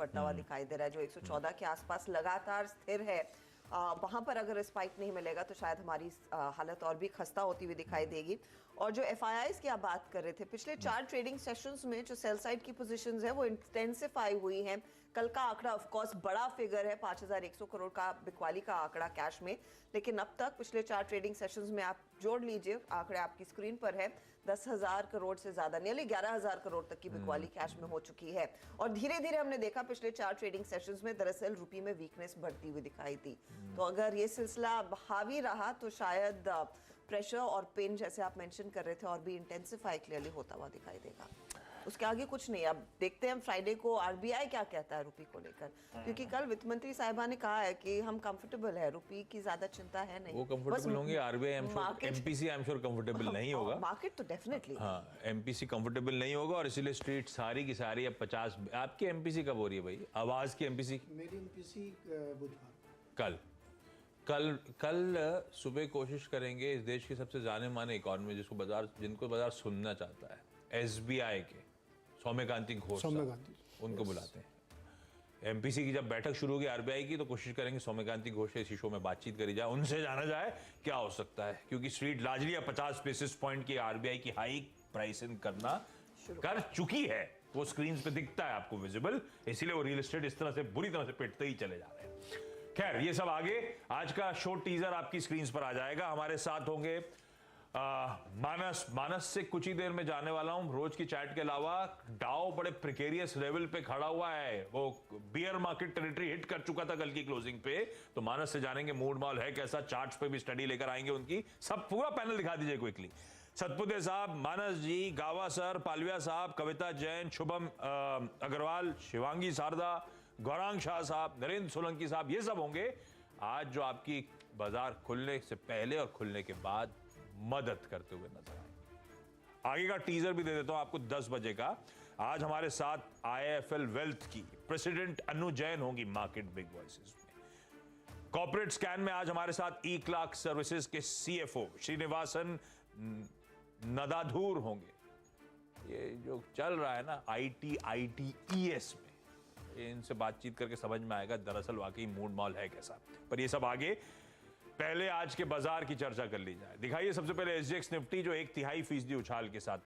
बढ़ता हुआ दिखाई दे रहा है, जो 114 के आसपास लगातार स्थिर है। वहां पर अगर स्पाइक नहीं मिलेगा तो शायद हमारी हालत और भी खस्ता होती हुई दिखाई देगी। और जो FIIs की आप बात कर रहे थे, पिछले 4 ट्रेडिंग सेशंस में जो सेल साइड की पोजीशंस है वो इंटेंसिफाई हुई हैं। कल का आंकड़ा ऑफ कोर्स बड़ा फिगर है, 5100 करोड़ का बिकवाली का आंकड़ा कैश में, लेकिन अब तक पिछले 4 ट्रेडिंग सेशंस में आप जोड़ लीजिए, आंकड़े आपकी स्क्रीन पर है, 10,000 करोड़ से ज्यादा, नियरली 11,000 करोड़ तक की बिकवाली कैश में हो चुकी है। और धीरे धीरे हमने देखा पिछले 4 ट्रेडिंग सेशंस में दरअसल रुपये में वीकनेस बढ़ती हुई दिखाई दी। तो अगर ये सिलसिला हावी रहा तो शायद प्रेशर और पेन जैसे आप मेंशन कर रहे थे और भी इंटेंसिफाई क्लियरली होता हुआ दिखाई देगा। उसके आगे कुछ नहीं। अब देखते हैं फ्राइडे को RBI क्या कहता है रुपये को लेकर, क्योंकि कल वित्त मंत्री साहिबा ने कहा है कि हम कंफर्टेबल है, रुपये की ज्यादा चिंता है नहीं। वो कंफर्टेबल होंगे, RBI MPC I am sure comfortable नहीं होगा। मार्केट तो डेफिनेटली, हाँ, MPC कंफर्टेबल नहीं होगा और इसीलिए स्ट्रीट सारी की सारी अब 50। आपकी MPC कब हो रही है भाई? आवाज की MPC? मेरी MPC बुधवार। कल सुबह कोशिश करेंगे इस देश के सबसे जाने माने इकोनॉमी जिनको बाजार सुनना चाहता है, SBI के सौम्यकांति घोष, उनको बुलाते हैं। MPC की जब बैठक शुरू होगी RBI की तो कोशिश करेंगे सौम्यकांति घोष से इसी शो में बातचीत करी जाए, उनसे जाना जाए क्या हो सकता है, क्योंकि स्ट्रीट लार्जली 50 बेसिस पॉइंट की RBI की हाइक प्राइस इन कर चुकी है। वो स्क्रीन पे दिखता है आपको विजिबल, इसीलिए वो रियल एस्टेट इस तरह से बुरी तरह से पिटते ही चले जा रहे हैं। खैर, ये सब आगे, आज का शो टीजर आपकी स्क्रीन पर आ जाएगा। हमारे साथ होंगे मानस से कुछ ही देर में जाने वाला हूं। रोज की चैट के अलावा डाउ बड़े प्रिकेरियस लेवल पे खड़ा हुआ है, वो बियर मार्केट टेरिटरी हिट कर चुका था कल की क्लोजिंग पे। तो मानस से जानेंगे मूड माहौल है कैसा, चार्ट्स पे भी स्टडी लेकर आएंगे उनकी। सब पूरा पैनल दिखा दीजिए क्विकली। सतपुते साहब, मानस जी, गावा सर, पालविया साहब, कविता जैन, शुभम अग्रवाल, शिवांगी शारदा, गौरांग शाह साहब, नरेंद्र सोलंकी साहब, ये सब होंगे आज जो आपकी बाजार खुलने से पहले और खुलने के बाद मदद करते हुए नजर आए। आगे का टीजर भी दे देता हूं आपको 10 बजे का। आज हमारे साथ IIFL वेल्थ की प्रेसिडेंट अनु जैन होंगी मार्केट बिग वॉइसेस में। कॉर्पोरेट स्कैन में आज हमारे साथ E-Clerk सर्विसेज के CFO श्रीनिवासन नदाधूर होंगे। ये जो चल रहा है ना ITES में, इनसे बातचीत करके समझ में आएगा दरअसल वाकई मूड माहौल है कैसा। पर ये सब आगे, पहले आज के बाजार की चर्चा कर ली जाए। दिखाइए सबसे पहले SGX निफ्टी जो 1/3% उछाल के साथ